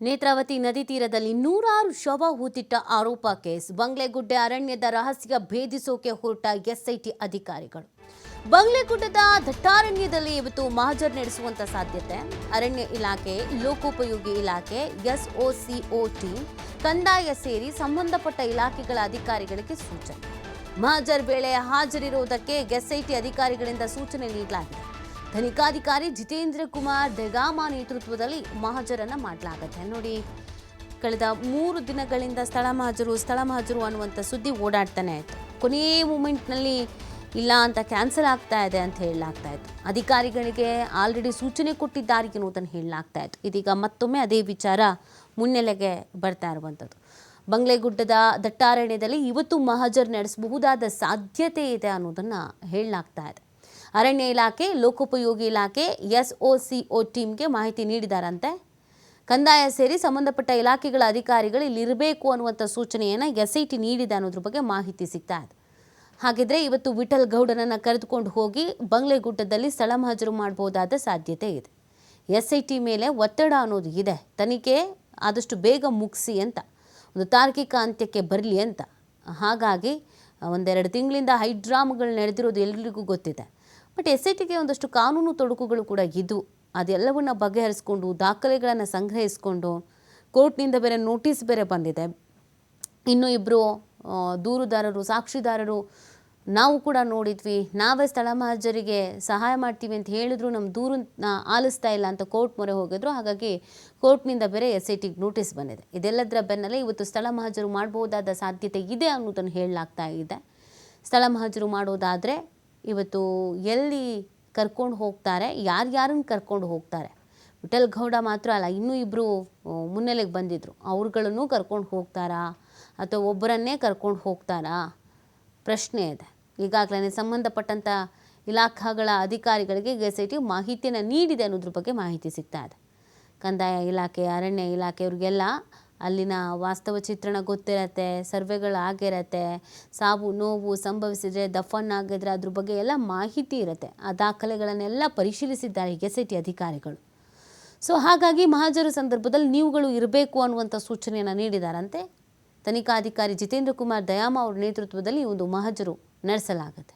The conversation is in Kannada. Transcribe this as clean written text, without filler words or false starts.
ನೇತ್ರಾವತಿ ನದಿ ತೀರದಲ್ಲಿ ನೂರಾರು ಶವ ಹೂತಿಟ್ಟ ಆರೋಪ ಕೇಸ್. ಬಂಗ್ಲೆಗುಡ್ಡೆ ಅರಣ್ಯದ ರಹಸ್ಯ ಭೇದಿಸೋಕೆ ಹೊರಟ ಎಸ್ಐಟಿ ಅಧಿಕಾರಿಗಳು. ಬಂಗ್ಲೆಗುಡ್ಡದ ದಟ್ಟಾರಣ್ಯದಲ್ಲಿ ಇವತ್ತು ಮಹಜರ್ ನಡೆಸುವಂತ ಸಾಧ್ಯತೆ. ಅರಣ್ಯ ಇಲಾಖೆ, ಲೋಕೋಪಯೋಗಿ ಇಲಾಖೆ, ಎಸ್ಒಸಿಒ ಟೀಮ್, ಕಂದಾಯ ಸೇರಿ ಸಂಬಂಧಪಟ್ಟ ಇಲಾಖೆಗಳ ಅಧಿಕಾರಿಗಳಿಗೆ ಸೂಚನೆ. ಮಹಜರ್ ವೇಳೆ ಹಾಜರಿರುವುದಕ್ಕೆ ಎಸ್ಐಟಿ ಅಧಿಕಾರಿಗಳಿಂದ ಸೂಚನೆ ನೀಡಲಾಗಿದೆ. ತನಿಖಾಧಿಕಾರಿ ಜಿತೇಂದ್ರ ಕುಮಾರ್ ದೆಗಾಮ ನೇತೃತ್ವದಲ್ಲಿ ಮಹಜರನ್ನ ಮಾಡಲಾಗುತ್ತೆ. ನೋಡಿ, ಕಳೆದ 3 ದಿನಗಳಿಂದ ಸ್ಥಳ ಮಹಜರು ಅನ್ನುವಂಥ ಸುದ್ದಿ ಓಡಾಡ್ತಾನೆ ಆಯಿತು. ಕೊನೆಯ ಮೂಮೆಂಟ್ನಲ್ಲಿ ಇಲ್ಲ ಅಂತ ಕ್ಯಾನ್ಸಲ್ ಆಗ್ತಾ ಇದೆ ಅಂತ ಹೇಳಲಾಗ್ತಾ ಇತ್ತು. ಅಧಿಕಾರಿಗಳಿಗೆ ಆಲ್ರೆಡಿ ಸೂಚನೆ ಕೊಟ್ಟಿದ್ದಾರೆ ಅನ್ನೋದನ್ನು ಹೇಳಲಾಗ್ತಾ ಇತ್ತು. ಇದೀಗ ಮತ್ತೊಮ್ಮೆ ಅದೇ ವಿಚಾರ ಮುನ್ನೆಲೆಗೆ ಬರ್ತಾ ಇರುವಂಥದ್ದು. ಬಂಗ್ಲೆಗುಡ್ಡದ ದಟ್ಟಾರಣ್ಯದಲ್ಲಿ ಇವತ್ತು ಮಹಜರ್ ನಡೆಸಬಹುದಾದ ಸಾಧ್ಯತೆ ಇದೆ ಅನ್ನೋದನ್ನು ಹೇಳಲಾಗ್ತಾ ಇದೆ. ಅರಣ್ಯ ಇಲಾಖೆ, ಲೋಕೋಪಯೋಗಿ ಇಲಾಖೆ, ಎಸ್ಒಸಿಒ ಟೀಮ್ಗೆ ಮಾಹಿತಿ ನೀಡಿದಾರಂತೆ. ಕಂದಾಯ ಸೇರಿ ಸಂಬಂಧಪಟ್ಟ ಇಲಾಖೆಗಳ ಅಧಿಕಾರಿಗಳು ಇಲ್ಲಿರಬೇಕು ಅನ್ನುವಂಥ ಸೂಚನೆಯನ್ನು ಎಸ್ಐಟಿ ನೀಡಿದೆ ಅನ್ನೋದ್ರ ಬಗ್ಗೆ ಮಾಹಿತಿ ಸಿಗ್ತಾ ಇದೆ. ಹಾಗಿದ್ರೆ ಇವತ್ತು ವಿಠಲ್ ಗೌಡನನ್ನು ಕರೆದುಕೊಂಡು ಹೋಗಿ ಬಂಗ್ಲೆಗುಡ್ಡದಲ್ಲಿ ಸ್ಥಳ ಮಹಜರು ಮಾಡಬಹುದಾದ ಸಾಧ್ಯತೆ ಇದೆ. ಎಸ್ಐಟಿ ಮೇಲೆ ಒತ್ತಡ ಅನ್ನೋದು ಇದೆ. ತನಿಖೆ ಆದಷ್ಟು ಬೇಗ ಮುಗಿಸಿ ಅಂತ, ಒಂದು ತಾರ್ಕಿಕ ಅಂತ್ಯಕ್ಕೆ ಬರಲಿ ಅಂತ. ಹಾಗಾಗಿ 1-2 ತಿಂಗಳಿಂದ ಹೈಡ್ರಾಮ್ಗಳು ನಡೆದಿರೋದು ಎಲ್ಲರಿಗೂ ಗೊತ್ತಿದೆ. ಬಟ್ ಎಸ್ಐಟಿಗೆ ಒಂದಷ್ಟು ಕಾನೂನು ತೊಡಕುಗಳು ಕೂಡ ಇದ್ದು, ಅದೆಲ್ಲವನ್ನ ಬಗೆಹರಿಸ್ಕೊಂಡು ದಾಖಲೆಗಳನ್ನು ಸಂಗ್ರಹಿಸ್ಕೊಂಡು, ಕೋರ್ಟ್ನಿಂದ ಬೇರೆ ನೋಟಿಸ್ ಬೇರೆ ಬಂದಿದೆ. ಇನ್ನೂ 2 ದೂರುದಾರರು, ಸಾಕ್ಷಿದಾರರು ನಾವು ಕೂಡ ನೋಡಿದ್ವಿ, ನಾವೇ ಸ್ಥಳ ಮಹಜರಿಗೆ ಸಹಾಯ ಮಾಡ್ತೀವಿ ಅಂತ ಹೇಳಿದ್ರು, ನಮ್ಮ ದೂರನ್ನ ಆಲಿಸ್ತಾ ಇಲ್ಲ ಅಂತ ಕೋರ್ಟ್ ಮೊರೆ ಹೋಗಿದ್ರು. ಹಾಗಾಗಿ ಕೋರ್ಟ್ನಿಂದ ಬೇರೆ ಎಸ್ಐಟಿಗೆ ನೋಟಿಸ್ ಬಂದಿದೆ. ಇದೆಲ್ಲದರ ಬೆನ್ನಲ್ಲೇ ಇವತ್ತು ಸ್ಥಳ ಮಹಜರು ಮಾಡಬಹುದಾದ ಸಾಧ್ಯತೆ ಇದೆ ಅನ್ನೋದನ್ನು ಹೇಳಲಾಗ್ತಾ ಇದೆ. ಸ್ಥಳ ಮಹಜರು ಮಾಡೋದಾದರೆ ಇವತ್ತು ಎಲ್ಲಿ ಕರ್ಕೊಂಡು ಹೋಗ್ತಾರೆ, ಯಾರ್ಯಾರನ್ನು ಕರ್ಕೊಂಡು ಹೋಗ್ತಾರೆ, ವಿಠಲ್ ಗೌಡ ಮಾತ್ರ ಅಲ್ಲ, ಇನ್ನೂ 2 ಮುನ್ನೆಲೆಗೆ ಬಂದಿದ್ದರು, ಅವ್ರುಗಳನ್ನು ಕರ್ಕೊಂಡು ಹೋಗ್ತಾರಾ ಅಥವಾ ಒಬ್ಬರನ್ನೇ ಕರ್ಕೊಂಡು ಹೋಗ್ತಾರಾ ಪ್ರಶ್ನೆ ಇದೆ. ಈಗಾಗಲೇ ಸಂಬಂಧಪಟ್ಟಂಥ ಇಲಾಖೆಗಳ ಅಧಿಕಾರಿಗಳಿಗೆ ಎಸ್ಐಟಿ ಮಾಹಿತಿಯನ್ನು ನೀಡಿದೆ ಅನ್ನೋದ್ರ ಬಗ್ಗೆ ಮಾಹಿತಿ ಸಿಗ್ತಾ ಇದೆ. ಕಂದಾಯ ಇಲಾಖೆ, ಅರಣ್ಯ ಇಲಾಖೆಯವ್ರಿಗೆಲ್ಲ ಅಲ್ಲಿನ ವಾಸ್ತವ ಚಿತ್ರಣ ಗೊತ್ತಿರತ್ತೆ, ಸರ್ವೆಗಳಾಗಿರತ್ತೆ, ಸಾವು ನೋವು ಸಂಭವಿಸಿದರೆ, ದಫನ್ ಆಗಿದ್ರೆ ಅದ್ರ ಬಗ್ಗೆ ಎಲ್ಲ ಮಾಹಿತಿ ಇರುತ್ತೆ. ಆ ದಾಖಲೆಗಳನ್ನೆಲ್ಲ ಪರಿಶೀಲಿಸಿದ್ದಾರೆ ಎಸ್ಐಟಿ ಅಧಿಕಾರಿಗಳು. ಸೊ ಹಾಗಾಗಿ ಮಹಜರು ಸಂದರ್ಭದಲ್ಲಿ ನೀವುಗಳು ಇರಬೇಕು ಅನ್ನುವಂಥ ಸೂಚನೆಯನ್ನು ನೀಡಿದಾರಂತೆ. ತನಿಖಾಧಿಕಾರಿ ಜಿತೇಂದ್ರ ಕುಮಾರ್ ದಯಾಮ ಅವರ ನೇತೃತ್ವದಲ್ಲಿ ಒಂದು ಮಹಜರು ನಡೆಸಲಾಗುತ್ತೆ.